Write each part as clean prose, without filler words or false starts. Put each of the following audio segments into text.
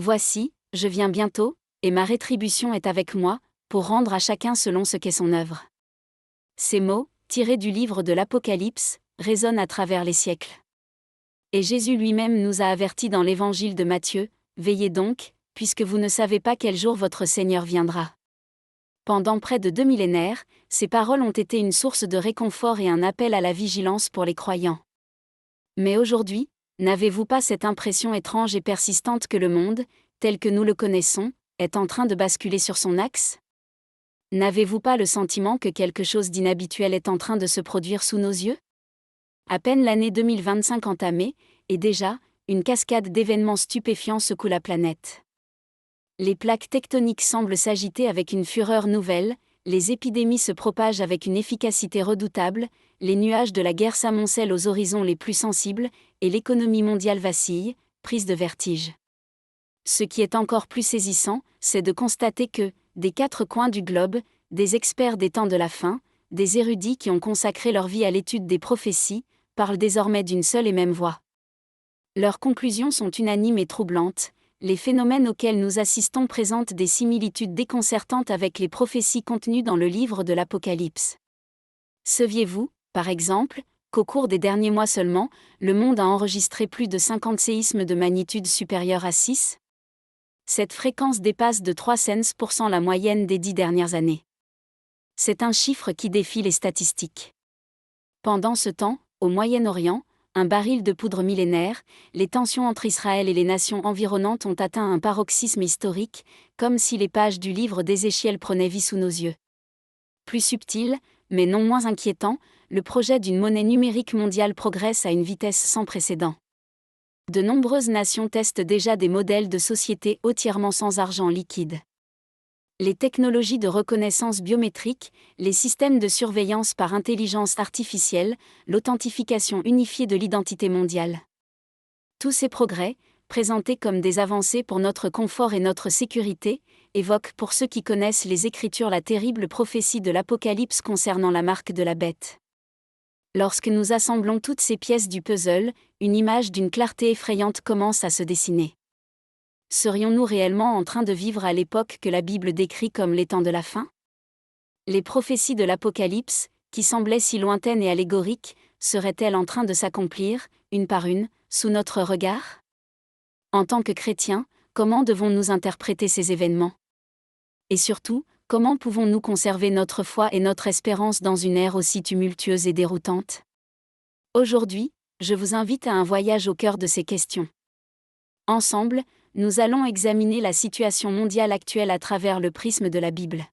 Voici, je viens bientôt, et ma rétribution est avec moi, pour rendre à chacun selon ce qu'est son œuvre. Ces mots, tirés du livre de l'Apocalypse, résonnent à travers les siècles. Et Jésus lui-même nous a avertis dans l'évangile de Matthieu, « Veillez donc, puisque vous ne savez pas quel jour votre Seigneur viendra. » Pendant près de 2 millénaires, ces paroles ont été une source de réconfort et un appel à la vigilance pour les croyants. Mais aujourd'hui, n'avez-vous pas cette impression étrange et persistante que le monde, tel que nous le connaissons, est en train de basculer sur son axe? N'avez-vous pas le sentiment que quelque chose d'inhabituel est en train de se produire sous nos yeux? À peine l'année 2025 entamée, et déjà, une cascade d'événements stupéfiants secoue la planète. Les plaques tectoniques semblent s'agiter avec une fureur nouvelle, les épidémies se propagent avec une efficacité redoutable, les nuages de la guerre s'amoncellent aux horizons les plus sensibles, et l'économie mondiale vacille, prise de vertige. Ce qui est encore plus saisissant, c'est de constater que, des 4 coins du globe, des experts des temps de la fin, des érudits qui ont consacré leur vie à l'étude des prophéties, parlent désormais d'une seule et même voix. Leurs conclusions sont unanimes et troublantes. Les phénomènes auxquels nous assistons présentent des similitudes déconcertantes avec les prophéties contenues dans le livre de l'Apocalypse. Saviez-vous, par exemple, qu'au cours des derniers mois seulement, le monde a enregistré plus de 50 séismes de magnitude supérieure à 6 ? Cette fréquence dépasse de 3% la moyenne des 10 dernières années. C'est un chiffre qui défie les statistiques. Pendant ce temps, au Moyen-Orient, un baril de poudre millénaire, les tensions entre Israël et les nations environnantes ont atteint un paroxysme historique, comme si les pages du livre d'Ézéchiel prenaient vie sous nos yeux. Plus subtil, mais non moins inquiétant, le projet d'une monnaie numérique mondiale progresse à une vitesse sans précédent. De nombreuses nations testent déjà des modèles de société entièrement sans argent liquide. Les technologies de reconnaissance biométrique, les systèmes de surveillance par intelligence artificielle, l'authentification unifiée de l'identité mondiale. Tous ces progrès, présentés comme des avancées pour notre confort et notre sécurité, évoquent pour ceux qui connaissent les Écritures la terrible prophétie de l'Apocalypse concernant la marque de la bête. Lorsque nous assemblons toutes ces pièces du puzzle, une image d'une clarté effrayante commence à se dessiner. Serions-nous réellement en train de vivre à l'époque que la Bible décrit comme les temps de la fin? Les prophéties de l'Apocalypse, qui semblaient si lointaines et allégoriques, seraient-elles en train de s'accomplir, une par une, sous notre regard? En tant que chrétiens, comment devons-nous interpréter ces événements? Et surtout, comment pouvons-nous conserver notre foi et notre espérance dans une ère aussi tumultueuse et déroutante? Aujourd'hui, je vous invite à un voyage au cœur de ces questions. Ensemble, nous allons examiner la situation mondiale actuelle à travers le prisme de la Bible.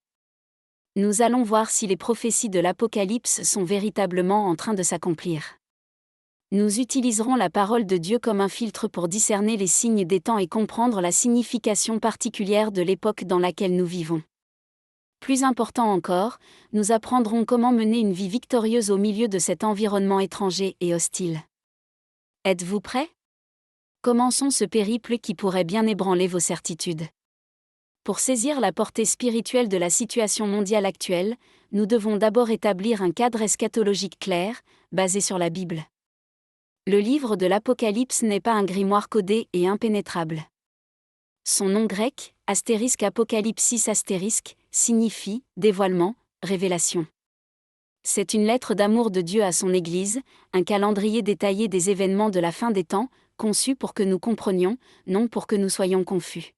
Nous allons voir si les prophéties de l'Apocalypse sont véritablement en train de s'accomplir. Nous utiliserons la parole de Dieu comme un filtre pour discerner les signes des temps et comprendre la signification particulière de l'époque dans laquelle nous vivons. Plus important encore, nous apprendrons comment mener une vie victorieuse au milieu de cet environnement étranger et hostile. Êtes-vous prêts? Commençons ce périple qui pourrait bien ébranler vos certitudes. Pour saisir la portée spirituelle de la situation mondiale actuelle, nous devons d'abord établir un cadre eschatologique clair, basé sur la Bible. Le livre de l'Apocalypse n'est pas un grimoire codé et impénétrable. Son nom grec, *apocalypsis*, signifie « dévoilement, révélation ». C'est une lettre d'amour de Dieu à son Église, un calendrier détaillé des événements de la fin des temps, conçu pour que nous comprenions, non pour que nous soyons confus.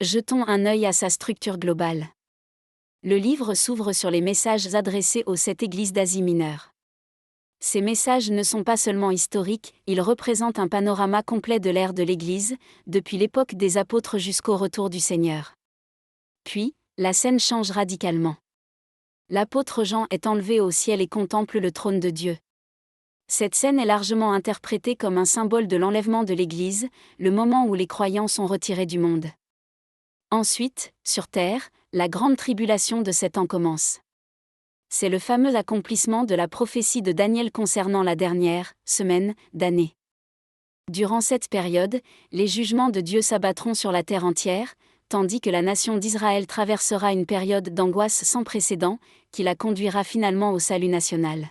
Jetons un œil à sa structure globale. Le livre s'ouvre sur les messages adressés aux 7 églises d'Asie mineure. Ces messages ne sont pas seulement historiques, ils représentent un panorama complet de l'ère de l'Église, depuis l'époque des apôtres jusqu'au retour du Seigneur. Puis, la scène change radicalement. L'apôtre Jean est enlevé au ciel et contemple le trône de Dieu. Cette scène est largement interprétée comme un symbole de l'enlèvement de l'Église, le moment où les croyants sont retirés du monde. Ensuite, sur terre, la grande tribulation de 7 ans commence. C'est le fameux accomplissement de la prophétie de Daniel concernant la dernière semaine d'année. Durant cette période, les jugements de Dieu s'abattront sur la terre entière, tandis que la nation d'Israël traversera une période d'angoisse sans précédent, qui la conduira finalement au salut national.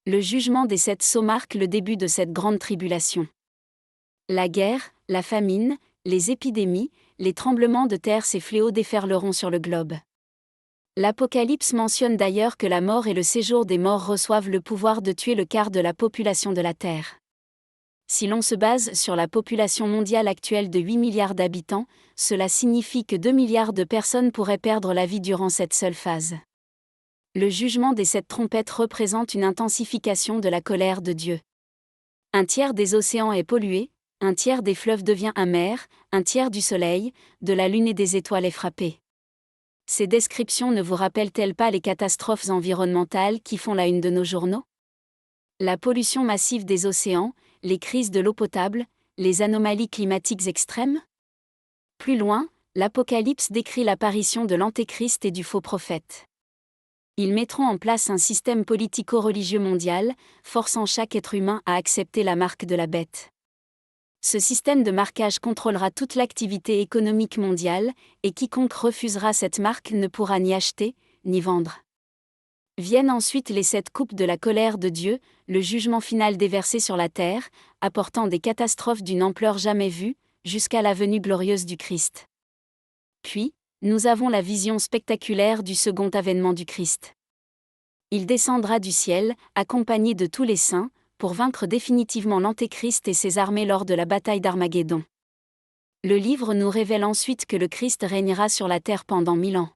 Le jugement des 7 sceaux marque le début de cette grande tribulation. La guerre, la famine, les épidémies, les tremblements de terre, ces fléaux déferleront sur le globe. L'Apocalypse mentionne d'ailleurs que la mort et le séjour des morts reçoivent le pouvoir de tuer le quart de la population de la Terre. Si l'on se base sur la population mondiale actuelle de 8 milliards d'habitants, cela signifie que 2 milliards de personnes pourraient perdre la vie durant cette seule phase. Le jugement des 7 trompettes représente une intensification de la colère de Dieu. Un tiers des océans est pollué, un tiers des fleuves devient amer, un tiers du soleil, de la lune et des étoiles est frappé. Ces descriptions ne vous rappellent-elles pas les catastrophes environnementales qui font la une de nos journaux ? La pollution massive des océans, les crises de l'eau potable, les anomalies climatiques extrêmes ? Plus loin, l'Apocalypse décrit l'apparition de l'Antéchrist et du faux prophète. Ils mettront en place un système politico-religieux mondial, forçant chaque être humain à accepter la marque de la bête. Ce système de marquage contrôlera toute l'activité économique mondiale, et quiconque refusera cette marque ne pourra ni acheter, ni vendre. Viennent ensuite les 7 coupes de la colère de Dieu, le jugement final déversé sur la terre, apportant des catastrophes d'une ampleur jamais vue, jusqu'à la venue glorieuse du Christ. Puis, nous avons la vision spectaculaire du second avènement du Christ. Il descendra du ciel, accompagné de tous les saints, pour vaincre définitivement l'Antéchrist et ses armées lors de la bataille d'Armageddon. Le livre nous révèle ensuite que le Christ régnera sur la terre pendant 1000 ans.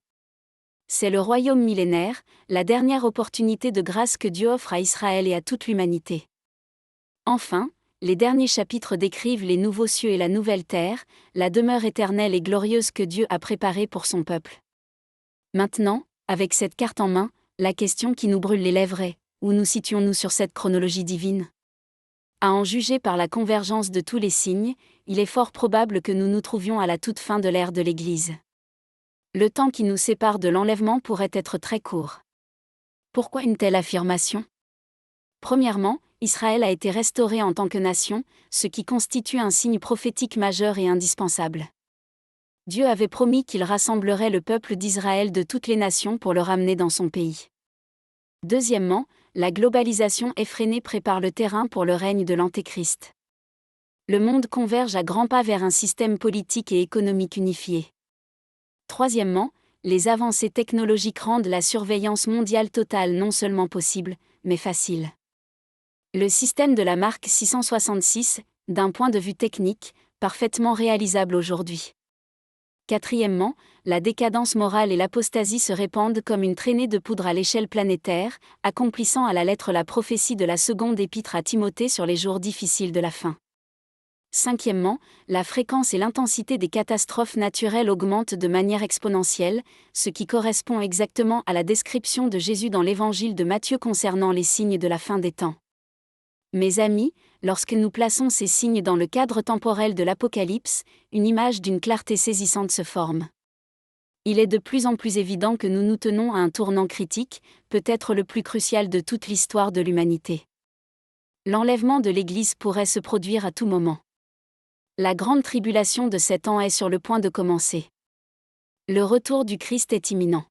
C'est le royaume millénaire, la dernière opportunité de grâce que Dieu offre à Israël et à toute l'humanité. Enfin, les derniers chapitres décrivent les nouveaux cieux et la nouvelle terre, la demeure éternelle et glorieuse que Dieu a préparée pour son peuple. Maintenant, avec cette carte en main, la question qui nous brûle les lèvres est: où nous situons-nous sur cette chronologie divine ? À en juger par la convergence de tous les signes, il est fort probable que nous nous trouvions à la toute fin de l'ère de l'Église. Le temps qui nous sépare de l'enlèvement pourrait être très court. Pourquoi une telle affirmation ? Premièrement, Israël a été restauré en tant que nation, ce qui constitue un signe prophétique majeur et indispensable. Dieu avait promis qu'il rassemblerait le peuple d'Israël de toutes les nations pour le ramener dans son pays. Deuxièmement, la globalisation effrénée prépare le terrain pour le règne de l'Antéchrist. Le monde converge à grands pas vers un système politique et économique unifié. Troisièmement, les avancées technologiques rendent la surveillance mondiale totale non seulement possible, mais facile. Le système de la marque 666, d'un point de vue technique, parfaitement réalisable aujourd'hui. Quatrièmement, la décadence morale et l'apostasie se répandent comme une traînée de poudre à l'échelle planétaire, accomplissant à la lettre la prophétie de la seconde épître à Timothée sur les jours difficiles de la fin. Cinquièmement, la fréquence et l'intensité des catastrophes naturelles augmentent de manière exponentielle, ce qui correspond exactement à la description de Jésus dans l'évangile de Matthieu concernant les signes de la fin des temps. Mes amis, lorsque nous plaçons ces signes dans le cadre temporel de l'Apocalypse, une image d'une clarté saisissante se forme. Il est de plus en plus évident que nous nous tenons à un tournant critique, peut-être le plus crucial de toute l'histoire de l'humanité. L'enlèvement de l'Église pourrait se produire à tout moment. La grande tribulation de 7 ans est sur le point de commencer. Le retour du Christ est imminent.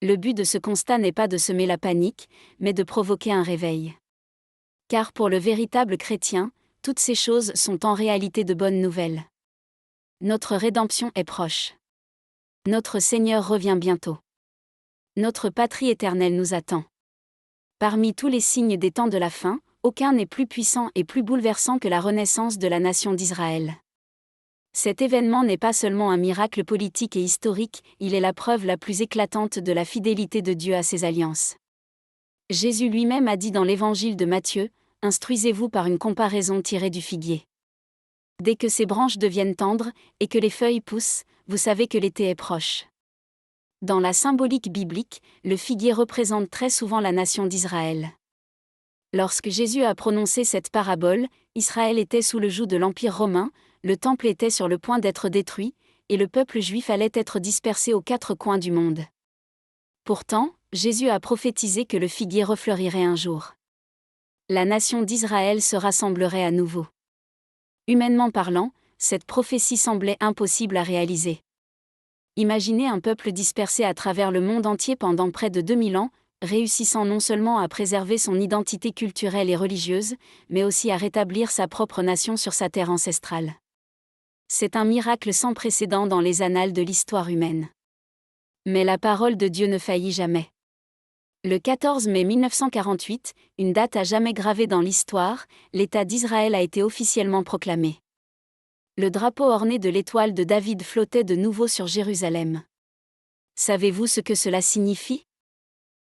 Le but de ce constat n'est pas de semer la panique, mais de provoquer un réveil. Car pour le véritable chrétien, toutes ces choses sont en réalité de bonnes nouvelles. Notre rédemption est proche. Notre Seigneur revient bientôt. Notre patrie éternelle nous attend. Parmi tous les signes des temps de la fin, aucun n'est plus puissant et plus bouleversant que la renaissance de la nation d'Israël. Cet événement n'est pas seulement un miracle politique et historique, il est la preuve la plus éclatante de la fidélité de Dieu à ses alliances. Jésus lui-même a dit dans l'évangile de Matthieu: « Instruisez-vous par une comparaison tirée du figuier. Dès que ses branches deviennent tendres, et que les feuilles poussent, vous savez que l'été est proche. » Dans la symbolique biblique, le figuier représente très souvent la nation d'Israël. Lorsque Jésus a prononcé cette parabole, Israël était sous le joug de l'Empire romain, le temple était sur le point d'être détruit, et le peuple juif allait être dispersé aux 4 coins du monde. Pourtant, Jésus a prophétisé que le figuier refleurirait un jour. La nation d'Israël se rassemblerait à nouveau. Humainement parlant, cette prophétie semblait impossible à réaliser. Imaginez un peuple dispersé à travers le monde entier pendant près de 2000 ans, réussissant non seulement à préserver son identité culturelle et religieuse, mais aussi à rétablir sa propre nation sur sa terre ancestrale. C'est un miracle sans précédent dans les annales de l'histoire humaine. Mais la parole de Dieu ne faillit jamais. Le 14 mai 1948, une date à jamais gravée dans l'histoire, l'État d'Israël a été officiellement proclamé. Le drapeau orné de l'étoile de David flottait de nouveau sur Jérusalem. Savez-vous ce que cela signifie ?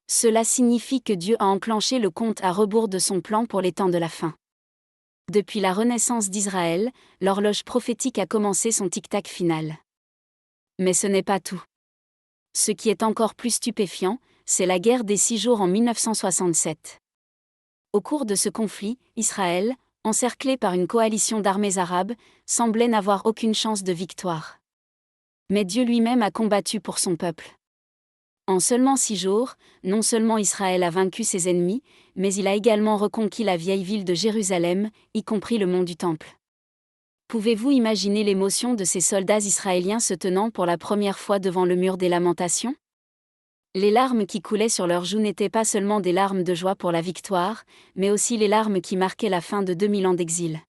Cela signifie que Dieu a enclenché le compte à rebours de son plan pour les temps de la fin. Depuis la renaissance d'Israël, l'horloge prophétique a commencé son tic-tac final. Mais ce n'est pas tout. Ce qui est encore plus stupéfiant, c'est la guerre des 6 jours en 1967. Au cours de ce conflit, Israël, encerclé par une coalition d'armées arabes, semblait n'avoir aucune chance de victoire. Mais Dieu lui-même a combattu pour son peuple. En seulement 6 jours, non seulement Israël a vaincu ses ennemis, mais il a également reconquis la vieille ville de Jérusalem, y compris le mont du Temple. Pouvez-vous imaginer l'émotion de ces soldats israéliens se tenant pour la première fois devant le mur des lamentations ? Les larmes qui coulaient sur leurs joues n'étaient pas seulement des larmes de joie pour la victoire, mais aussi les larmes qui marquaient la fin de 2000 ans d'exil.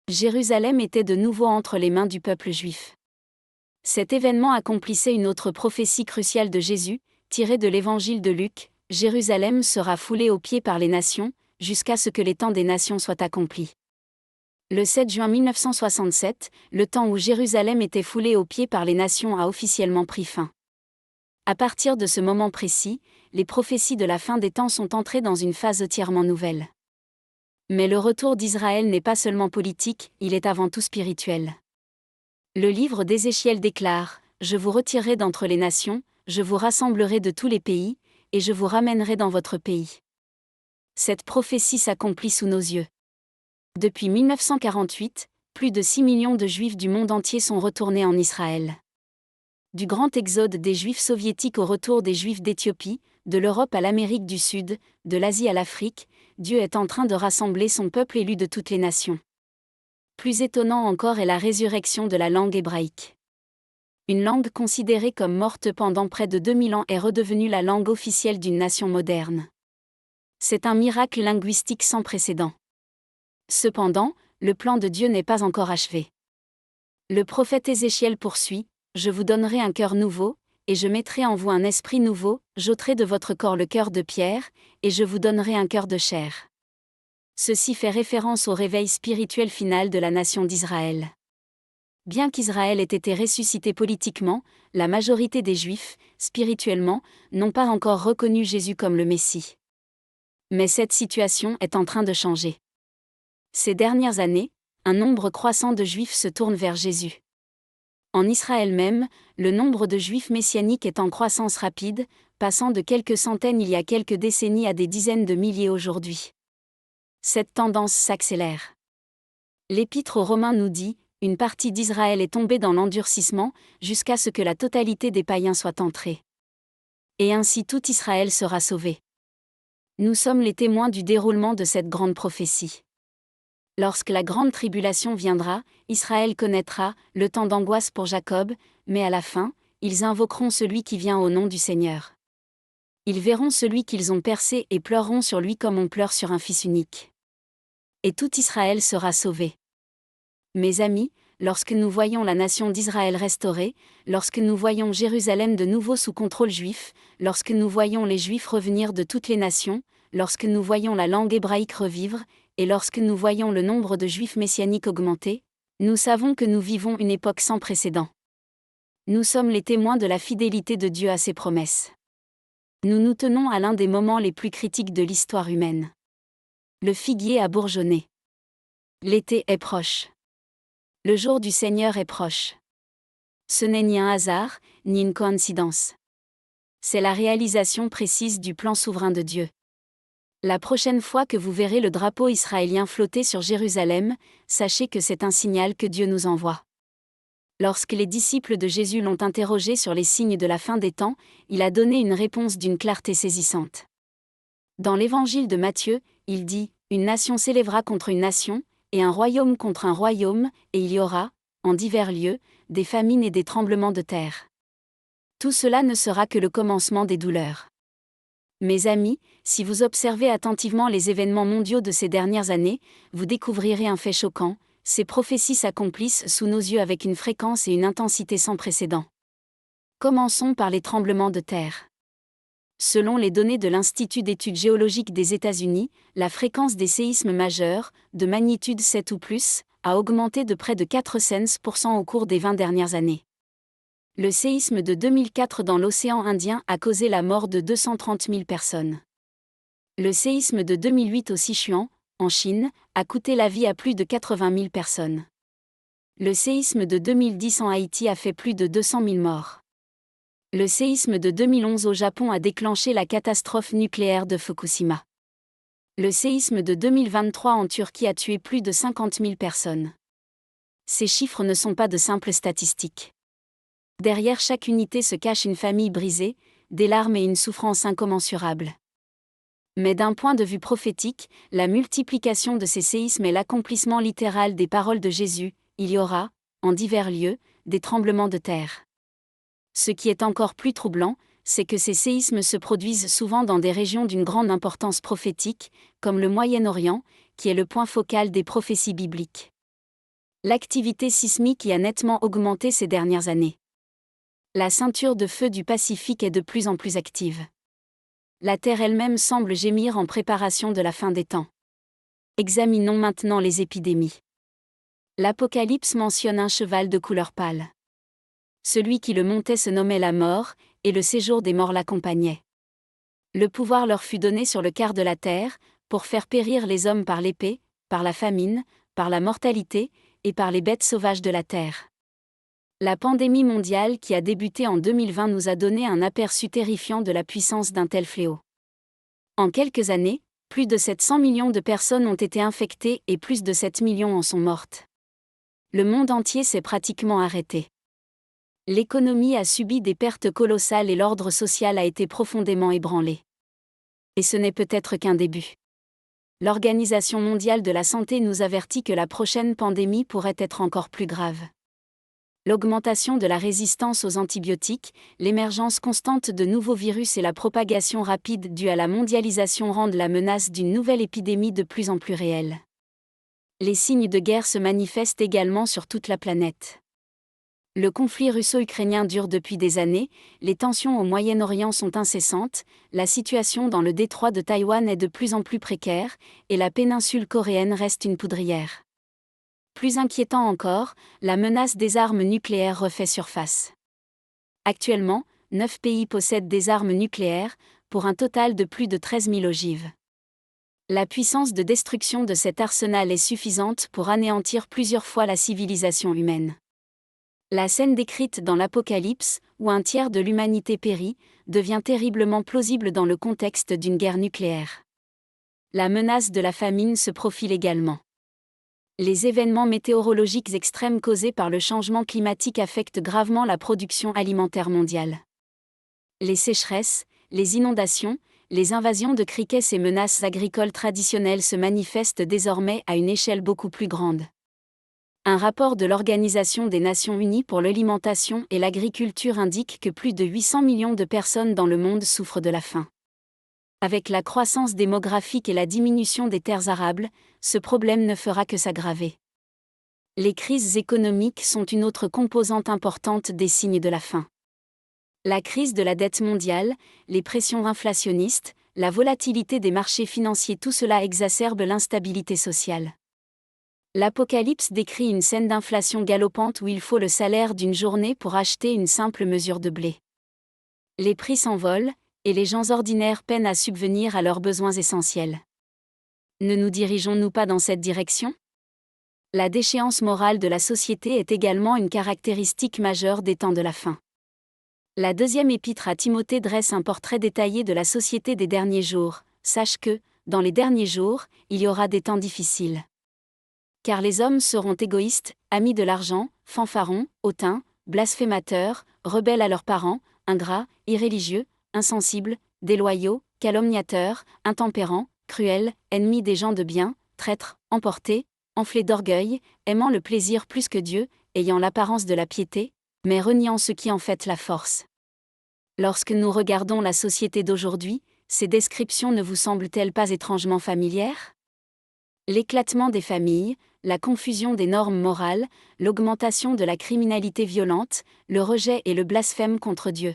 Jérusalem était de nouveau entre les mains du peuple juif. Cet événement accomplissait une autre prophétie cruciale de Jésus, tirée de l'évangile de Luc: Jérusalem sera foulée aux pieds par les nations, jusqu'à ce que les temps des nations soient accomplis. Le 7 juin 1967, le temps où Jérusalem était foulée aux pieds par les nations a officiellement pris fin. À partir de ce moment précis, les prophéties de la fin des temps sont entrées dans une phase entièrement nouvelle. Mais le retour d'Israël n'est pas seulement politique, il est avant tout spirituel. Le livre d'Ézéchiel déclare: « Je vous retirerai d'entre les nations, je vous rassemblerai de tous les pays, et je vous ramènerai dans votre pays. » Cette prophétie s'accomplit sous nos yeux. Depuis 1948, plus de 6 millions de Juifs du monde entier sont retournés en Israël. Du grand exode des Juifs soviétiques au retour des Juifs d'Éthiopie, de l'Europe à l'Amérique du Sud, de l'Asie à l'Afrique, Dieu est en train de rassembler son peuple élu de toutes les nations. Plus étonnant encore est la résurrection de la langue hébraïque. Une langue considérée comme morte pendant près de 2000 ans est redevenue la langue officielle d'une nation moderne. C'est un miracle linguistique sans précédent. Cependant, le plan de Dieu n'est pas encore achevé. Le prophète Ézéchiel poursuit: « Je vous donnerai un cœur nouveau, et je mettrai en vous un esprit nouveau, j'ôterai de votre corps le cœur de pierre, et je vous donnerai un cœur de chair. » Ceci fait référence au réveil spirituel final de la nation d'Israël. Bien qu'Israël ait été ressuscité politiquement, la majorité des Juifs, spirituellement, n'ont pas encore reconnu Jésus comme le Messie. Mais cette situation est en train de changer. Ces dernières années, un nombre croissant de Juifs se tournent vers Jésus. En Israël même, le nombre de Juifs messianiques est en croissance rapide, passant de quelques centaines il y a quelques décennies à des dizaines de milliers aujourd'hui. Cette tendance s'accélère. L'Épître aux Romains nous dit: « Une partie d'Israël est tombée dans l'endurcissement, jusqu'à ce que la totalité des païens soit entrée. Et ainsi tout Israël sera sauvé. » Nous sommes les témoins du déroulement de cette grande prophétie. Lorsque la grande tribulation viendra, Israël connaîtra le temps d'angoisse pour Jacob, mais à la fin, ils invoqueront celui qui vient au nom du Seigneur. Ils verront celui qu'ils ont percé et pleureront sur lui comme on pleure sur un fils unique. Et tout Israël sera sauvé. Mes amis, lorsque nous voyons la nation d'Israël restaurée, lorsque nous voyons Jérusalem de nouveau sous contrôle juif, lorsque nous voyons les Juifs revenir de toutes les nations, lorsque nous voyons la langue hébraïque revivre, et lorsque nous voyons le nombre de Juifs messianiques augmenter, nous savons que nous vivons une époque sans précédent. Nous sommes les témoins de la fidélité de Dieu à ses promesses. Nous nous tenons à l'un des moments les plus critiques de l'histoire humaine. Le figuier a bourgeonné. L'été est proche. Le jour du Seigneur est proche. Ce n'est ni un hasard, ni une coïncidence. C'est la réalisation précise du plan souverain de Dieu. La prochaine fois que vous verrez le drapeau israélien flotter sur Jérusalem, sachez que c'est un signal que Dieu nous envoie. Lorsque les disciples de Jésus l'ont interrogé sur les signes de la fin des temps, il a donné une réponse d'une clarté saisissante. Dans l'évangile de Matthieu, il dit: « Une nation s'élèvera contre une nation, et un royaume contre un royaume, et il y aura, en divers lieux, des famines et des tremblements de terre. Tout cela ne sera que le commencement des douleurs. » Mes amis, si vous observez attentivement les événements mondiaux de ces dernières années, vous découvrirez un fait choquant: ces prophéties s'accomplissent sous nos yeux avec une fréquence et une intensité sans précédent. Commençons par les tremblements de terre. Selon les données de l'Institut d'études géologiques des États-Unis, la fréquence des séismes majeurs, de magnitude 7 ou plus, a augmenté de près de 4% au cours des 20 dernières années. Le séisme de 2004 dans l'océan Indien a causé la mort de 230 000 personnes. Le séisme de 2008 au Sichuan, en Chine, a coûté la vie à plus de 80 000 personnes. Le séisme de 2010 en Haïti a fait plus de 200 000 morts. Le séisme de 2011 au Japon a déclenché la catastrophe nucléaire de Fukushima. Le séisme de 2023 en Turquie a tué plus de 50 000 personnes. Ces chiffres ne sont pas de simples statistiques. Derrière chaque unité se cache une famille brisée, des larmes et une souffrance incommensurables. Mais d'un point de vue prophétique, la multiplication de ces séismes est l'accomplissement littéral des paroles de Jésus, il y aura, en divers lieux, des tremblements de terre. Ce qui est encore plus troublant, c'est que ces séismes se produisent souvent dans des régions d'une grande importance prophétique, comme le Moyen-Orient, qui est le point focal des prophéties bibliques. L'activité sismique y a nettement augmenté ces dernières années. La ceinture de feu du Pacifique est de plus en plus active. La Terre elle-même semble gémir en préparation de la fin des temps. Examinons maintenant les épidémies. L'Apocalypse mentionne un cheval de couleur pâle. Celui qui le montait se nommait la mort, et le séjour des morts l'accompagnait. Le pouvoir leur fut donné sur le quart de la terre, pour faire périr les hommes par l'épée, par la famine, par la mortalité, et par les bêtes sauvages de la terre. La pandémie mondiale qui a débuté en 2020 nous a donné un aperçu terrifiant de la puissance d'un tel fléau. En quelques années, plus de 700 millions de personnes ont été infectées et plus de 7 millions en sont mortes. Le monde entier s'est pratiquement arrêté. L'économie a subi des pertes colossales et l'ordre social a été profondément ébranlé. Et ce n'est peut-être qu'un début. L'Organisation mondiale de la santé nous avertit que la prochaine pandémie pourrait être encore plus grave. L'augmentation de la résistance aux antibiotiques, l'émergence constante de nouveaux virus et la propagation rapide due à la mondialisation rendent la menace d'une nouvelle épidémie de plus en plus réelle. Les signes de guerre se manifestent également sur toute la planète. Le conflit russo-ukrainien dure depuis des années, les tensions au Moyen-Orient sont incessantes, la situation dans le détroit de Taïwan est de plus en plus précaire, et la péninsule coréenne reste une poudrière. Plus inquiétant encore, la menace des armes nucléaires refait surface. Actuellement, 9 pays possèdent des armes nucléaires, pour un total de plus de 13 000 ogives. La puissance de destruction de cet arsenal est suffisante pour anéantir plusieurs fois la civilisation humaine. La scène décrite dans l'Apocalypse, où un tiers de l'humanité périt, devient terriblement plausible dans le contexte d'une guerre nucléaire. La menace de la famine se profile également. Les événements météorologiques extrêmes causés par le changement climatique affectent gravement la production alimentaire mondiale. Les sécheresses, les inondations, les invasions de criquets et menaces agricoles traditionnelles se manifestent désormais à une échelle beaucoup plus grande. Un rapport de l'Organisation des Nations Unies pour l'alimentation et l'agriculture indique que plus de 800 millions de personnes dans le monde souffrent de la faim. Avec la croissance démographique et la diminution des terres arables, ce problème ne fera que s'aggraver. Les crises économiques sont une autre composante importante des signes de la faim. La crise de la dette mondiale, les pressions inflationnistes, la volatilité des marchés financiers, tout cela exacerbe l'instabilité sociale. L'Apocalypse décrit une scène d'inflation galopante où il faut le salaire d'une journée pour acheter une simple mesure de blé. Les prix s'envolent, et les gens ordinaires peinent à subvenir à leurs besoins essentiels. Ne nous dirigeons-nous pas dans cette direction ? La déchéance morale de la société est également une caractéristique majeure des temps de la fin. La deuxième épître à Timothée dresse un portrait détaillé de la société des derniers jours. Sache que, dans les derniers jours, il y aura des temps difficiles. Car les hommes seront égoïstes, amis de l'argent, fanfarons, hautains, blasphémateurs, rebelles à leurs parents, ingrats, irréligieux, insensibles, déloyaux, calomniateurs, intempérants, cruels, ennemis des gens de bien, traîtres, emportés, enflés d'orgueil, aimant le plaisir plus que Dieu, ayant l'apparence de la piété, mais reniant ce qui en fait la force. Lorsque nous regardons la société d'aujourd'hui, ces descriptions ne vous semblent-elles pas étrangement familières ? L'éclatement des familles, la confusion des normes morales, l'augmentation de la criminalité violente, le rejet et le blasphème contre Dieu.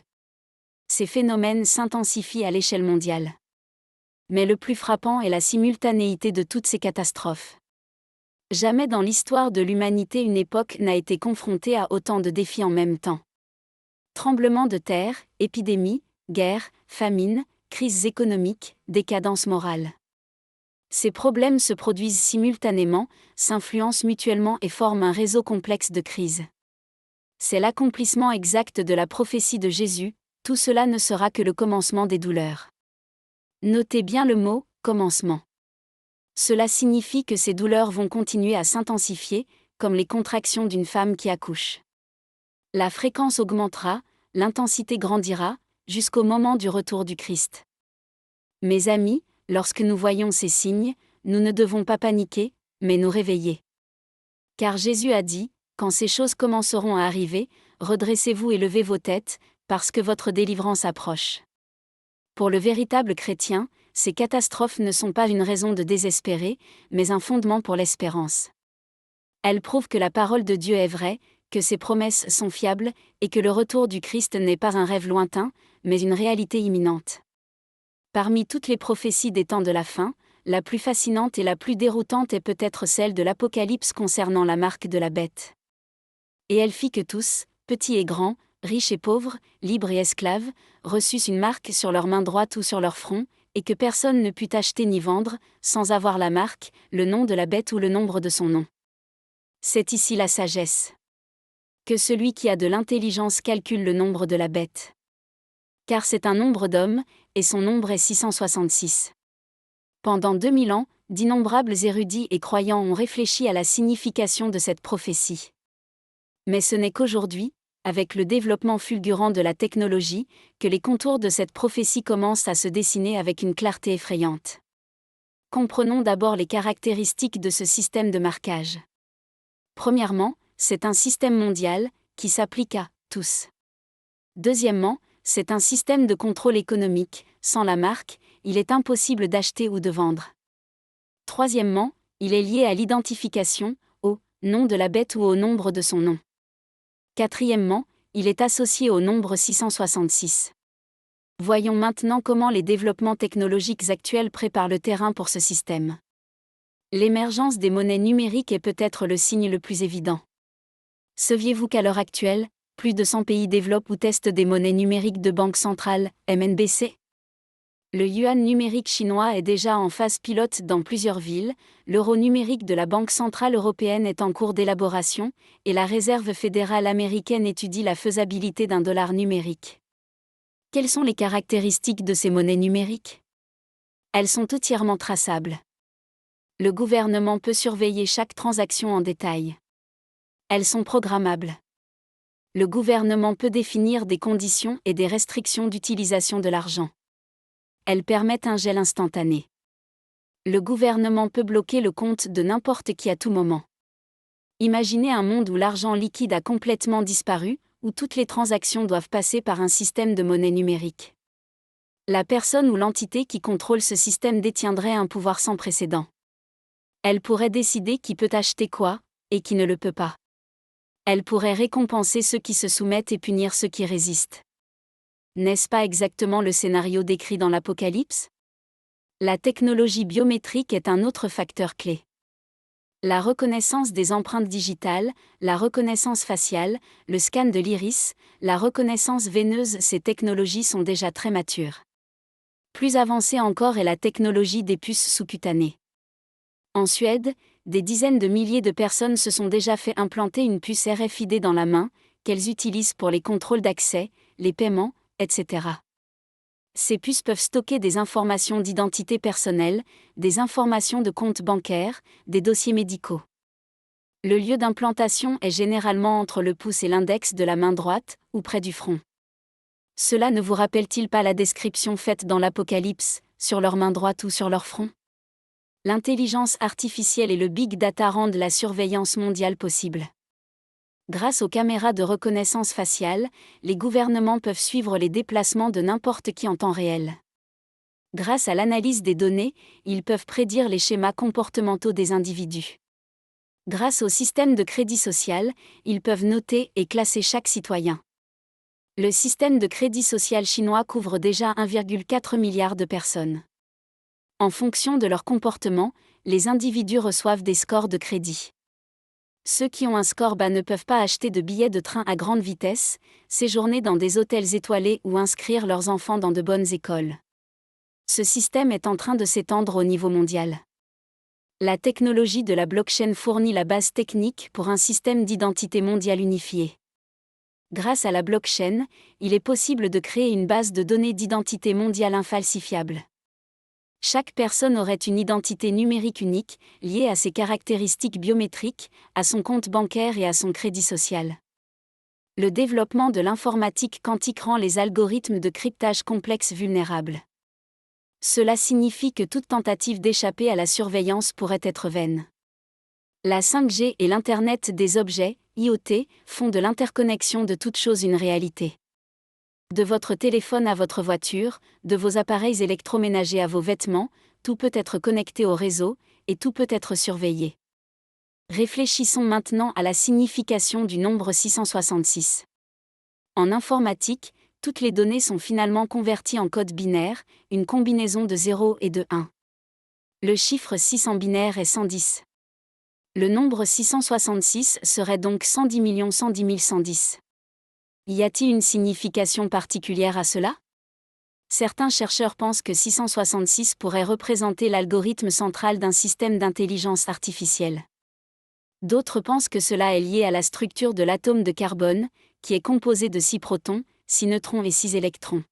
Ces phénomènes s'intensifient à l'échelle mondiale. Mais le plus frappant est la simultanéité de toutes ces catastrophes. Jamais dans l'histoire de l'humanité une époque n'a été confrontée à autant de défis en même temps. Tremblements de terre, épidémies, guerres, famines, crises économiques, décadence morale. Ces problèmes se produisent simultanément, s'influencent mutuellement et forment un réseau complexe de crises. C'est l'accomplissement exact de la prophétie de Jésus, tout cela ne sera que le commencement des douleurs. Notez bien le mot « commencement ». Cela signifie que ces douleurs vont continuer à s'intensifier, comme les contractions d'une femme qui accouche. La fréquence augmentera, l'intensité grandira, jusqu'au moment du retour du Christ. Mes amis, lorsque nous voyons ces signes, nous ne devons pas paniquer, mais nous réveiller. Car Jésus a dit, quand ces choses commenceront à arriver, redressez-vous et levez vos têtes, parce que votre délivrance approche. Pour le véritable chrétien, ces catastrophes ne sont pas une raison de désespérer, mais un fondement pour l'espérance. Elles prouvent que la parole de Dieu est vraie, que ses promesses sont fiables, et que le retour du Christ n'est pas un rêve lointain, mais une réalité imminente. Parmi toutes les prophéties des temps de la fin, la plus fascinante et la plus déroutante est peut-être celle de l'Apocalypse concernant la marque de la bête. Et elle fit que tous, petits et grands, riches et pauvres, libres et esclaves, reçussent une marque sur leur main droite ou sur leur front, et que personne ne put acheter ni vendre, sans avoir la marque, le nom de la bête ou le nombre de son nom. C'est ici la sagesse. Que celui qui a de l'intelligence calcule le nombre de la bête. Car c'est un nombre d'hommes, et son nombre est 666. Pendant 2000 ans, d'innombrables érudits et croyants ont réfléchi à la signification de cette prophétie. Mais ce n'est qu'aujourd'hui, avec le développement fulgurant de la technologie, que les contours de cette prophétie commencent à se dessiner avec une clarté effrayante. Comprenons d'abord les caractéristiques de ce système de marquage. Premièrement, c'est un système mondial, qui s'applique à tous. Deuxièmement, c'est un système de contrôle économique, sans la marque, il est impossible d'acheter ou de vendre. Troisièmement, il est lié à l'identification, au nom de la bête ou au nombre de son nom. Quatrièmement, il est associé au nombre 666. Voyons maintenant comment les développements technologiques actuels préparent le terrain pour ce système. L'émergence des monnaies numériques est peut-être le signe le plus évident. Saviez-vous qu'à l'heure actuelle, plus de 100 pays développent ou testent des monnaies numériques de banque centrale, MNBC? Le yuan numérique chinois est déjà en phase pilote dans plusieurs villes, l'euro numérique de la Banque centrale européenne est en cours d'élaboration, et la Réserve fédérale américaine étudie la faisabilité d'un dollar numérique. Quelles sont les caractéristiques de ces monnaies numériques? Elles sont entièrement traçables. Le gouvernement peut surveiller chaque transaction en détail. Elles sont programmables. Le gouvernement peut définir des conditions et des restrictions d'utilisation de l'argent. Elles permettent un gel instantané. Le gouvernement peut bloquer le compte de n'importe qui à tout moment. Imaginez un monde où l'argent liquide a complètement disparu, où toutes les transactions doivent passer par un système de monnaie numérique. La personne ou l'entité qui contrôle ce système détiendrait un pouvoir sans précédent. Elle pourrait décider qui peut acheter quoi, et qui ne le peut pas. Elle pourrait récompenser ceux qui se soumettent et punir ceux qui résistent. N'est-ce pas exactement le scénario décrit dans l'Apocalypse? La technologie biométrique est un autre facteur clé. La reconnaissance des empreintes digitales, la reconnaissance faciale, le scan de l'iris, la reconnaissance veineuse, ces technologies sont déjà très matures. Plus avancée encore est la technologie des puces sous-cutanées. En Suède, des dizaines de milliers de personnes se sont déjà fait implanter une puce RFID dans la main, qu'elles utilisent pour les contrôles d'accès, les paiements, etc. Ces puces peuvent stocker des informations d'identité personnelle, des informations de compte bancaire, des dossiers médicaux. Le lieu d'implantation est généralement entre le pouce et l'index de la main droite, ou près du front. Cela ne vous rappelle-t-il pas la description faite dans l'Apocalypse, sur leur main droite ou sur leur front? L'intelligence artificielle et le big data rendent la surveillance mondiale possible. Grâce aux caméras de reconnaissance faciale, les gouvernements peuvent suivre les déplacements de n'importe qui en temps réel. Grâce à l'analyse des données, ils peuvent prédire les schémas comportementaux des individus. Grâce au système de crédit social, ils peuvent noter et classer chaque citoyen. Le système de crédit social chinois couvre déjà 1,4 milliard de personnes. En fonction de leur comportement, les individus reçoivent des scores de crédit. Ceux qui ont un score bas ne peuvent pas acheter de billets de train à grande vitesse, séjourner dans des hôtels étoilés ou inscrire leurs enfants dans de bonnes écoles. Ce système est en train de s'étendre au niveau mondial. La technologie de la blockchain fournit la base technique pour un système d'identité mondiale unifié. Grâce à la blockchain, il est possible de créer une base de données d'identité mondiale infalsifiable. Chaque personne aurait une identité numérique unique, liée à ses caractéristiques biométriques, à son compte bancaire et à son crédit social. Le développement de l'informatique quantique rend les algorithmes de cryptage complexes vulnérables. Cela signifie que toute tentative d'échapper à la surveillance pourrait être vaine. La 5G et l'Internet des objets, IoT, font de l'interconnexion de toutes choses une réalité. De votre téléphone à votre voiture, de vos appareils électroménagers à vos vêtements, tout peut être connecté au réseau, et tout peut être surveillé. Réfléchissons maintenant à la signification du nombre 666. En informatique, toutes les données sont finalement converties en code binaire, une combinaison de 0 et de 1. Le chiffre 6 en binaire est 110. Le nombre 666 serait donc 110 110 110. Y a-t-il une signification particulière à cela ? Certains chercheurs pensent que 666 pourrait représenter l'algorithme central d'un système d'intelligence artificielle. D'autres pensent que cela est lié à la structure de l'atome de carbone, qui est composé de 6 protons, 6 neutrons et 6 électrons.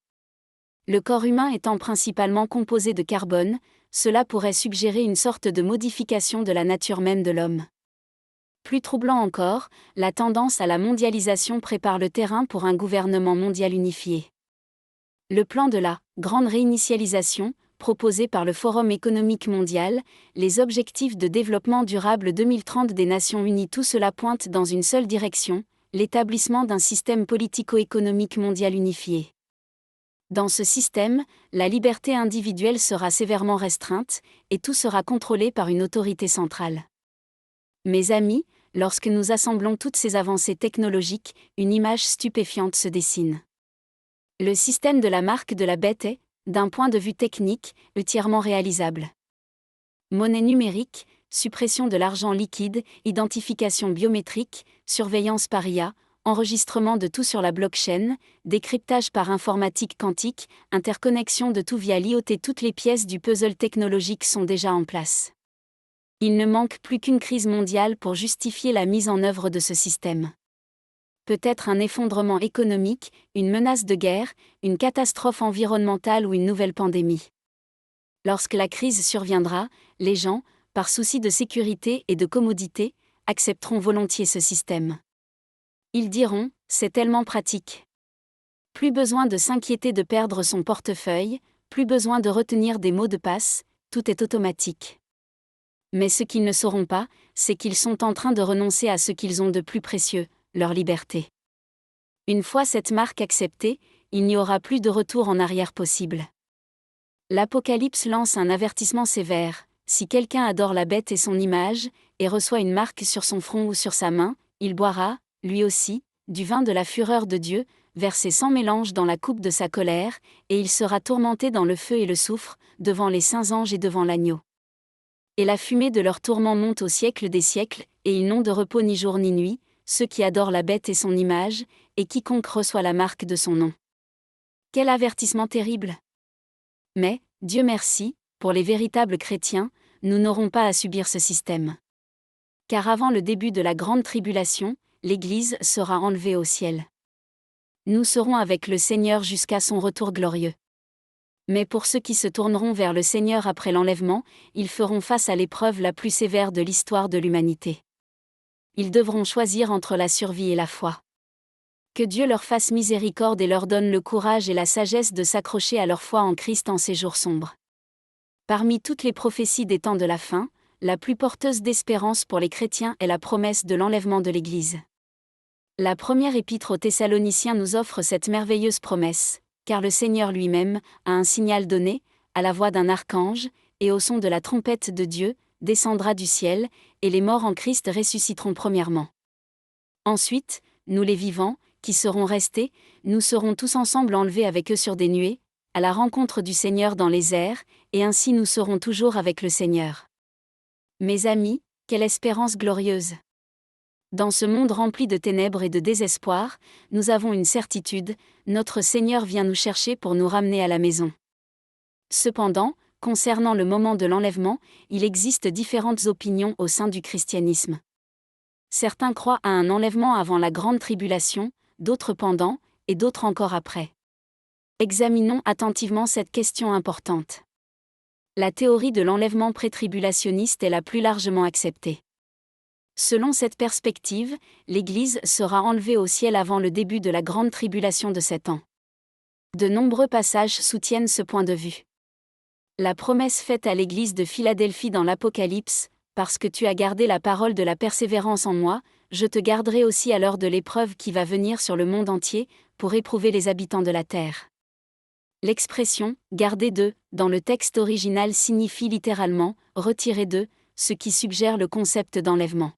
Le corps humain étant principalement composé de carbone, cela pourrait suggérer une sorte de modification de la nature même de l'homme. Plus troublant encore, la tendance à la mondialisation prépare le terrain pour un gouvernement mondial unifié. Le plan de la « grande réinitialisation », proposé par le Forum économique mondial, les objectifs de développement durable 2030 des Nations Unies, tout cela pointe dans une seule direction, l'établissement d'un système politico-économique mondial unifié. Dans ce système, la liberté individuelle sera sévèrement restreinte, et tout sera contrôlé par une autorité centrale. Mes amis, lorsque nous assemblons toutes ces avancées technologiques, une image stupéfiante se dessine. Le système de la marque de la bête est, d'un point de vue technique, entièrement réalisable. Monnaie numérique, suppression de l'argent liquide, identification biométrique, surveillance par IA, enregistrement de tout sur la blockchain, décryptage par informatique quantique, interconnexion de tout via l'IoT. Toutes les pièces du puzzle technologique sont déjà en place. Il ne manque plus qu'une crise mondiale pour justifier la mise en œuvre de ce système. Peut-être un effondrement économique, une menace de guerre, une catastrophe environnementale ou une nouvelle pandémie. Lorsque la crise surviendra, les gens, par souci de sécurité et de commodité, accepteront volontiers ce système. Ils diront, c'est tellement pratique. Plus besoin de s'inquiéter de perdre son portefeuille, plus besoin de retenir des mots de passe, tout est automatique. Mais ce qu'ils ne sauront pas, c'est qu'ils sont en train de renoncer à ce qu'ils ont de plus précieux, leur liberté. Une fois cette marque acceptée, il n'y aura plus de retour en arrière possible. L'Apocalypse lance un avertissement sévère. Si quelqu'un adore la bête et son image, et reçoit une marque sur son front ou sur sa main, il boira, lui aussi, du vin de la fureur de Dieu, versé sans mélange dans la coupe de sa colère, et il sera tourmenté dans le feu et le soufre, devant les saints anges et devant l'agneau. Et la fumée de leur tourment monte au siècle des siècles, et ils n'ont de repos ni jour ni nuit, ceux qui adorent la bête et son image, et quiconque reçoit la marque de son nom. Quel avertissement terrible! Mais, Dieu merci, pour les véritables chrétiens, nous n'aurons pas à subir ce système. Car avant le début de la grande tribulation, l'Église sera enlevée au ciel. Nous serons avec le Seigneur jusqu'à son retour glorieux. Mais pour ceux qui se tourneront vers le Seigneur après l'enlèvement, ils feront face à l'épreuve la plus sévère de l'histoire de l'humanité. Ils devront choisir entre la survie et la foi. Que Dieu leur fasse miséricorde et leur donne le courage et la sagesse de s'accrocher à leur foi en Christ en ces jours sombres. Parmi toutes les prophéties des temps de la fin, la plus porteuse d'espérance pour les chrétiens est la promesse de l'enlèvement de l'Église. La première épître aux Thessaloniciens nous offre cette merveilleuse promesse, car le Seigneur lui-même a un signal donné, à la voix d'un archange, et au son de la trompette de Dieu, descendra du ciel, et les morts en Christ ressusciteront premièrement. Ensuite, nous les vivants, qui serons restés, nous serons tous ensemble enlevés avec eux sur des nuées, à la rencontre du Seigneur dans les airs, et ainsi nous serons toujours avec le Seigneur. Mes amis, quelle espérance glorieuse! Dans ce monde rempli de ténèbres et de désespoir, nous avons une certitude, notre Seigneur vient nous chercher pour nous ramener à la maison. Cependant, concernant le moment de l'enlèvement, il existe différentes opinions au sein du christianisme. Certains croient à un enlèvement avant la grande tribulation, d'autres pendant, et d'autres encore après. Examinons attentivement cette question importante. La théorie de l'enlèvement pré-tribulationniste est la plus largement acceptée. Selon cette perspective, l'Église sera enlevée au ciel avant le début de la grande tribulation de 7 ans. De nombreux passages soutiennent ce point de vue. La promesse faite à l'Église de Philadelphie dans l'Apocalypse, « Parce que tu as gardé la parole de la persévérance en moi, je te garderai aussi à l'heure de l'épreuve qui va venir sur le monde entier, pour éprouver les habitants de la terre. » L'expression « garder d'eux » dans le texte original signifie littéralement « retirer d'eux », ce qui suggère le concept d'enlèvement.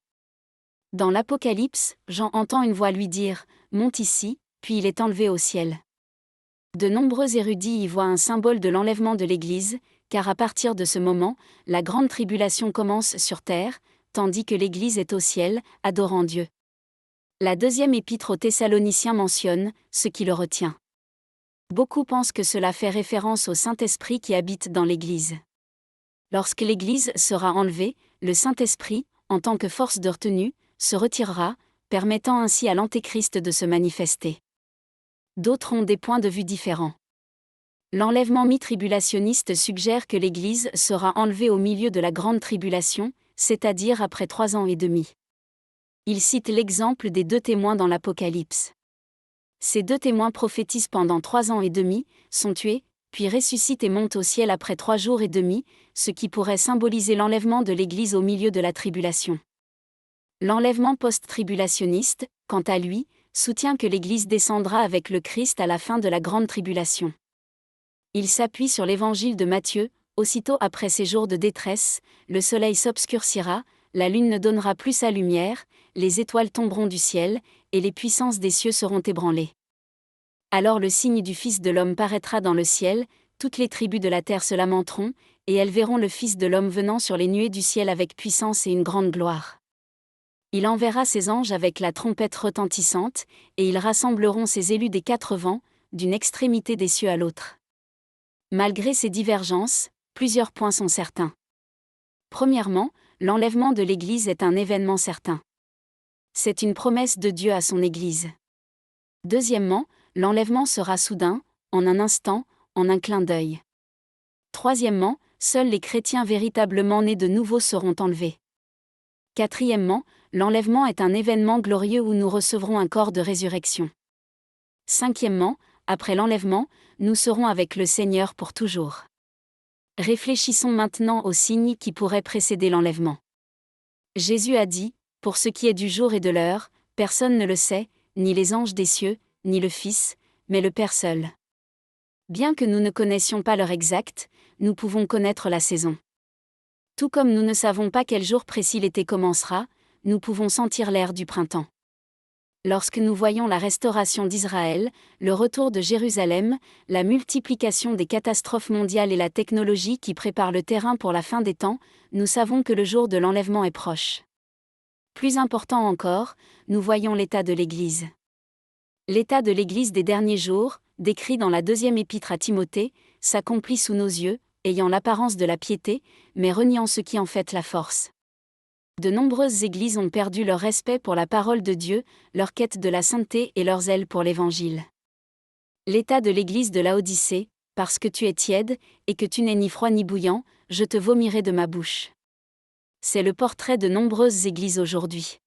Dans l'Apocalypse, Jean entend une voix lui dire « Monte ici », puis il est enlevé au ciel. De nombreux érudits y voient un symbole de l'enlèvement de l'Église, car à partir de ce moment, la grande tribulation commence sur terre, tandis que l'Église est au ciel, adorant Dieu. La deuxième épître aux Thessaloniciens mentionne ce qui le retient. Beaucoup pensent que cela fait référence au Saint-Esprit qui habite dans l'Église. Lorsque l'Église sera enlevée, le Saint-Esprit, en tant que force de retenue, se retirera, permettant ainsi à l'Antéchrist de se manifester. D'autres ont des points de vue différents. L'enlèvement mi-tribulationniste suggère que l'Église sera enlevée au milieu de la grande tribulation, c'est-à-dire après 3 ans et demi. Il cite l'exemple des 2 témoins dans l'Apocalypse. Ces 2 témoins prophétisent pendant 3 ans et demi, sont tués, puis ressuscitent et montent au ciel après 3 jours et demi, ce qui pourrait symboliser l'enlèvement de l'Église au milieu de la tribulation. L'enlèvement post-tribulationniste, quant à lui, soutient que l'Église descendra avec le Christ à la fin de la grande tribulation. Il s'appuie sur l'évangile de Matthieu, aussitôt après ces jours de détresse, le soleil s'obscurcira, la lune ne donnera plus sa lumière, les étoiles tomberont du ciel, et les puissances des cieux seront ébranlées. Alors le signe du Fils de l'homme paraîtra dans le ciel, toutes les tribus de la terre se lamenteront, et elles verront le Fils de l'homme venant sur les nuées du ciel avec puissance et une grande gloire. Il enverra ses anges avec la trompette retentissante, et ils rassembleront ses élus des 4 vents, d'une extrémité des cieux à l'autre. Malgré ces divergences, plusieurs points sont certains. Premièrement, l'enlèvement de l'Église est un événement certain. C'est une promesse de Dieu à son Église. Deuxièmement, l'enlèvement sera soudain, en un instant, en un clin d'œil. Troisièmement, seuls les chrétiens véritablement nés de nouveau seront enlevés. Quatrièmement, l'enlèvement est un événement glorieux où nous recevrons un corps de résurrection. Cinquièmement, après l'enlèvement, nous serons avec le Seigneur pour toujours. Réfléchissons maintenant aux signes qui pourraient précéder l'enlèvement. Jésus a dit, « Pour ce qui est du jour et de l'heure, personne ne le sait, ni les anges des cieux, ni le Fils, mais le Père seul. » Bien que nous ne connaissions pas l'heure exacte, nous pouvons connaître la saison. Tout comme nous ne savons pas quel jour précis l'été commencera, nous pouvons sentir l'air du printemps. Lorsque nous voyons la restauration d'Israël, le retour de Jérusalem, la multiplication des catastrophes mondiales et la technologie qui prépare le terrain pour la fin des temps, nous savons que le jour de l'enlèvement est proche. Plus important encore, nous voyons l'état de l'Église. L'état de l'Église des derniers jours, décrit dans la 2e épître à Timothée, s'accomplit sous nos yeux, ayant l'apparence de la piété, mais reniant ce qui en fait la force. De nombreuses églises ont perdu leur respect pour la parole de Dieu, leur quête de la sainteté et leur zèle pour l'Évangile. L'état de l'église de Laodicée, parce que tu es tiède, et que tu n'es ni froid ni bouillant, je te vomirai de ma bouche. C'est le portrait de nombreuses églises aujourd'hui.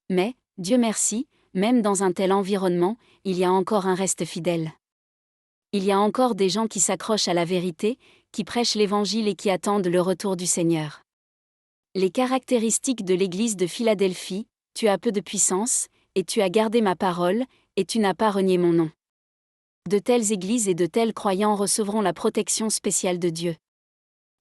Mais, Dieu merci, même dans un tel environnement, il y a encore un reste fidèle. Il y a encore des gens qui s'accrochent à la vérité, qui prêchent l'Évangile et qui attendent le retour du Seigneur. Les caractéristiques de l'Église de Philadelphie, tu as peu de puissance, et tu as gardé ma parole, et tu n'as pas renié mon nom. De telles églises et de tels croyants recevront la protection spéciale de Dieu.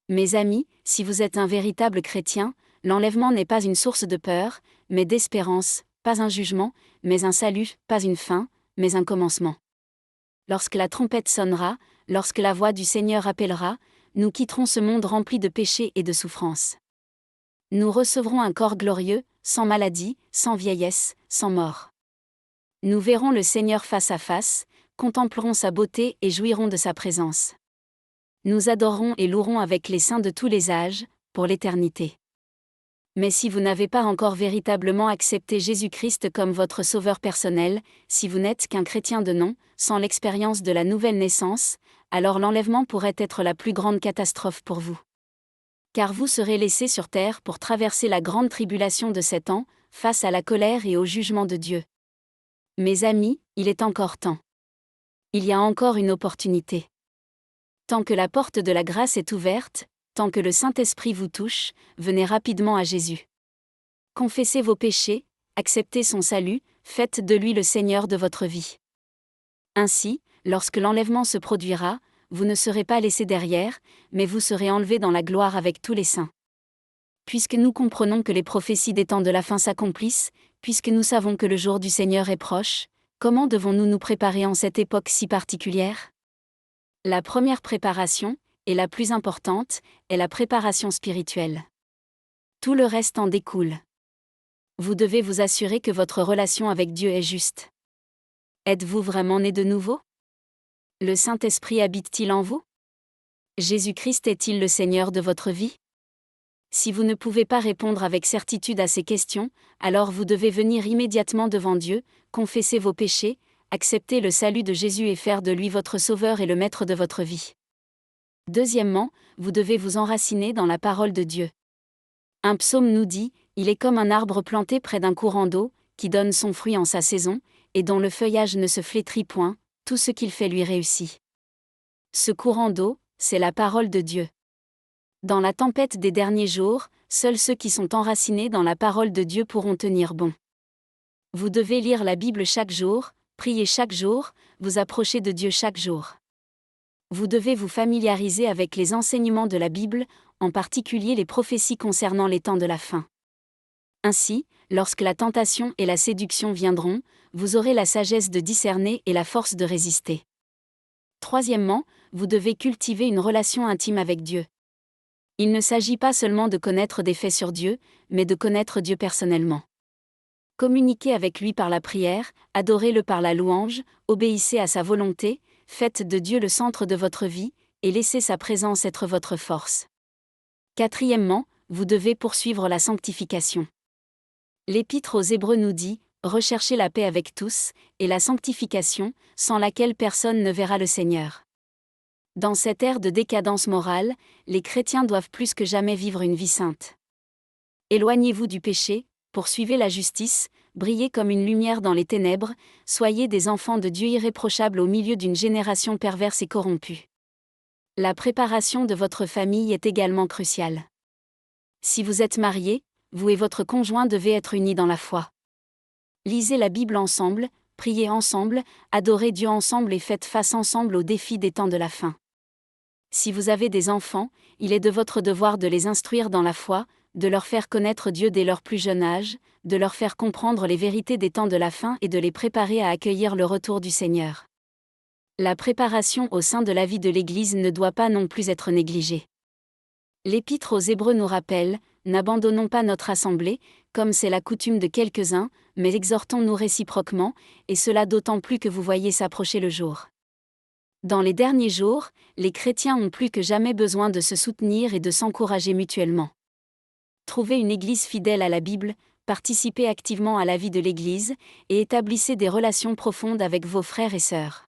Mes amis, si vous êtes un véritable chrétien, l'enlèvement n'est pas une source de peur, mais d'espérance, pas un jugement, mais un salut, pas une fin, mais un commencement. Lorsque la trompette sonnera, lorsque la voix du Seigneur appellera, nous quitterons ce monde rempli de péchés et de souffrances. Nous recevrons un corps glorieux, sans maladie, sans vieillesse, sans mort. Nous verrons le Seigneur face à face, contemplerons sa beauté et jouirons de sa présence. Nous adorerons et louerons avec les saints de tous les âges, pour l'éternité. Mais si vous n'avez pas encore véritablement accepté Jésus-Christ comme votre sauveur personnel, si vous n'êtes qu'un chrétien de nom, sans l'expérience de la nouvelle naissance, alors l'enlèvement pourrait être la plus grande catastrophe pour vous. Car vous serez laissés sur terre pour traverser la grande tribulation de 7 ans, face à la colère et au jugement de Dieu. Mes amis, il est encore temps. Il y a encore une opportunité. Tant que la porte de la grâce est ouverte, tant que le Saint-Esprit vous touche, venez rapidement à Jésus. Confessez vos péchés, acceptez son salut, faites de lui le Seigneur de votre vie. Ainsi, lorsque l'enlèvement se produira, vous ne serez pas laissés derrière, mais vous serez enlevés dans la gloire avec tous les saints. Puisque nous comprenons que les prophéties des temps de la fin s'accomplissent, puisque nous savons que le jour du Seigneur est proche, comment devons-nous nous préparer en cette époque si particulière ? La première préparation, et la plus importante, est la préparation spirituelle. Tout le reste en découle. Vous devez vous assurer que votre relation avec Dieu est juste. Êtes-vous vraiment né de nouveau ? Le Saint-Esprit habite-t-il en vous ? Jésus-Christ est-il le Seigneur de votre vie ? Si vous ne pouvez pas répondre avec certitude à ces questions, alors vous devez venir immédiatement devant Dieu, confesser vos péchés, accepter le salut de Jésus et faire de lui votre Sauveur et le Maître de votre vie. Deuxièmement, vous devez vous enraciner dans la parole de Dieu. Un psaume nous dit, « Il est comme un arbre planté près d'un courant d'eau, qui donne son fruit en sa saison, et dont le feuillage ne se flétrit point, tout ce qu'il fait lui réussit. » Ce courant d'eau, c'est la parole de Dieu. Dans la tempête des derniers jours, seuls ceux qui sont enracinés dans la parole de Dieu pourront tenir bon. Vous devez lire la Bible chaque jour, prier chaque jour, vous approcher de Dieu chaque jour. Vous devez vous familiariser avec les enseignements de la Bible, en particulier les prophéties concernant les temps de la fin. Ainsi, lorsque la tentation et la séduction viendront, vous aurez la sagesse de discerner et la force de résister. Troisièmement, vous devez cultiver une relation intime avec Dieu. Il ne s'agit pas seulement de connaître des faits sur Dieu, mais de connaître Dieu personnellement. Communiquez avec lui par la prière, adorez-le par la louange, obéissez à sa volonté, faites de Dieu le centre de votre vie, et laissez sa présence être votre force. Quatrièmement, vous devez poursuivre la sanctification. L'Épître aux Hébreux nous dit, « Recherchez la paix avec tous, et la sanctification, sans laquelle personne ne verra le Seigneur. » Dans cette ère de décadence morale, les chrétiens doivent plus que jamais vivre une vie sainte. Éloignez-vous du péché, poursuivez la justice, brillez comme une lumière dans les ténèbres, soyez des enfants de Dieu irréprochables au milieu d'une génération perverse et corrompue. La préparation de votre famille est également cruciale. Si vous êtes marié, vous et votre conjoint devez être unis dans la foi. Lisez la Bible ensemble, priez ensemble, adorez Dieu ensemble et faites face ensemble aux défis des temps de la fin. Si vous avez des enfants, il est de votre devoir de les instruire dans la foi, de leur faire connaître Dieu dès leur plus jeune âge, de leur faire comprendre les vérités des temps de la fin et de les préparer à accueillir le retour du Seigneur. La préparation au sein de la vie de l'Église ne doit pas non plus être négligée. L'Épître aux Hébreux nous rappelle, « N'abandonnons pas notre assemblée, comme c'est la coutume de quelques-uns, mais exhortons-nous réciproquement, et cela d'autant plus que vous voyez s'approcher le jour. » Dans les derniers jours, les chrétiens ont plus que jamais besoin de se soutenir et de s'encourager mutuellement. Trouvez une Église fidèle à la Bible, participez activement à la vie de l'Église, et établissez des relations profondes avec vos frères et sœurs.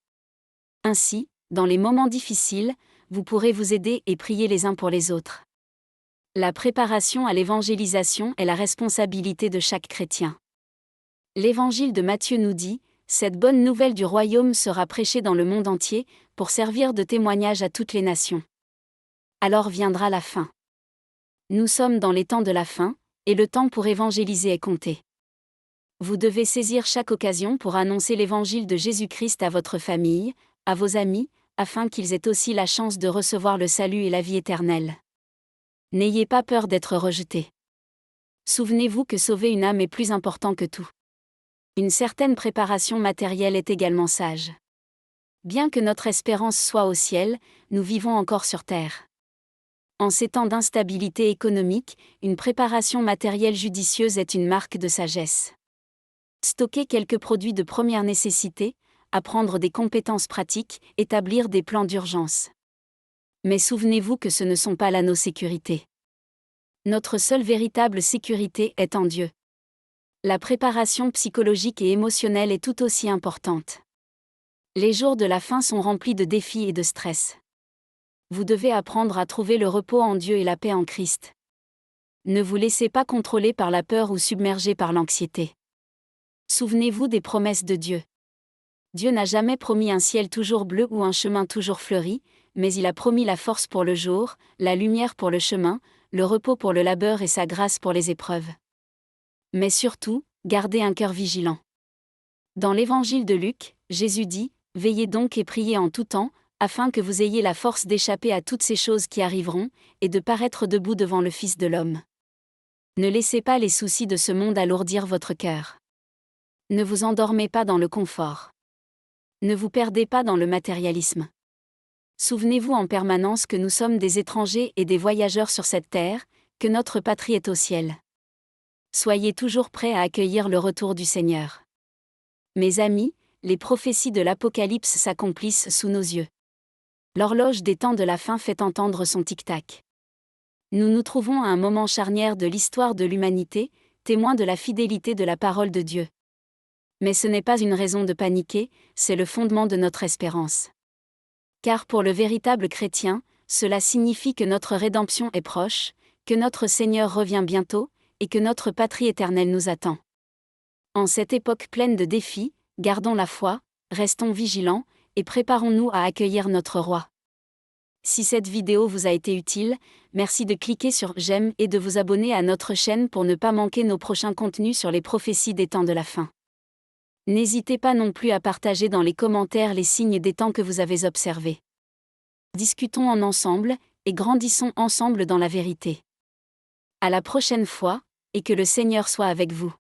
Ainsi, dans les moments difficiles, vous pourrez vous aider et prier les uns pour les autres. La préparation à l'évangélisation est la responsabilité de chaque chrétien. L'Évangile de Matthieu nous dit, « Cette bonne nouvelle du royaume sera prêchée dans le monde entier, pour servir de témoignage à toutes les nations. Alors viendra la fin. » Nous sommes dans les temps de la fin, et le temps pour évangéliser est compté. Vous devez saisir chaque occasion pour annoncer l'évangile de Jésus-Christ à votre famille, à vos amis, afin qu'ils aient aussi la chance de recevoir le salut et la vie éternelle. N'ayez pas peur d'être rejeté. Souvenez-vous que sauver une âme est plus important que tout. Une certaine préparation matérielle est également sage. Bien que notre espérance soit au ciel, nous vivons encore sur terre. En ces temps d'instabilité économique, une préparation matérielle judicieuse est une marque de sagesse. Stocker quelques produits de première nécessité, apprendre des compétences pratiques, établir des plans d'urgence. Mais souvenez-vous que ce ne sont pas là nos sécurités. Notre seule véritable sécurité est en Dieu. La préparation psychologique et émotionnelle est tout aussi importante. Les jours de la fin sont remplis de défis et de stress. Vous devez apprendre à trouver le repos en Dieu et la paix en Christ. Ne vous laissez pas contrôler par la peur ou submerger par l'anxiété. Souvenez-vous des promesses de Dieu. Dieu n'a jamais promis un ciel toujours bleu ou un chemin toujours fleuri, mais il a promis la force pour le jour, la lumière pour le chemin, le repos pour le labeur et sa grâce pour les épreuves. Mais surtout, gardez un cœur vigilant. Dans l'évangile de Luc, Jésus dit : « Veillez donc et priez en tout temps, afin que vous ayez la force d'échapper à toutes ces choses qui arriveront, et de paraître debout devant le Fils de l'homme. » Ne laissez pas les soucis de ce monde alourdir votre cœur. Ne vous endormez pas dans le confort. Ne vous perdez pas dans le matérialisme. Souvenez-vous en permanence que nous sommes des étrangers et des voyageurs sur cette terre, que notre patrie est au ciel. Soyez toujours prêts à accueillir le retour du Seigneur. Mes amis, les prophéties de l'Apocalypse s'accomplissent sous nos yeux. L'horloge des temps de la fin fait entendre son tic-tac. Nous nous trouvons à un moment charnière de l'histoire de l'humanité, témoin de la fidélité de la parole de Dieu. Mais ce n'est pas une raison de paniquer, c'est le fondement de notre espérance. Car pour le véritable chrétien, cela signifie que notre rédemption est proche, que notre Seigneur revient bientôt, et que notre patrie éternelle nous attend. En cette époque pleine de défis, gardons la foi, restons vigilants, et préparons-nous à accueillir notre Roi. Si cette vidéo vous a été utile, merci de cliquer sur j'aime et de vous abonner à notre chaîne pour ne pas manquer nos prochains contenus sur les prophéties des temps de la fin. N'hésitez pas non plus à partager dans les commentaires les signes des temps que vous avez observés. Discutons en ensemble, et grandissons ensemble dans la vérité. À la prochaine fois, et que le Seigneur soit avec vous.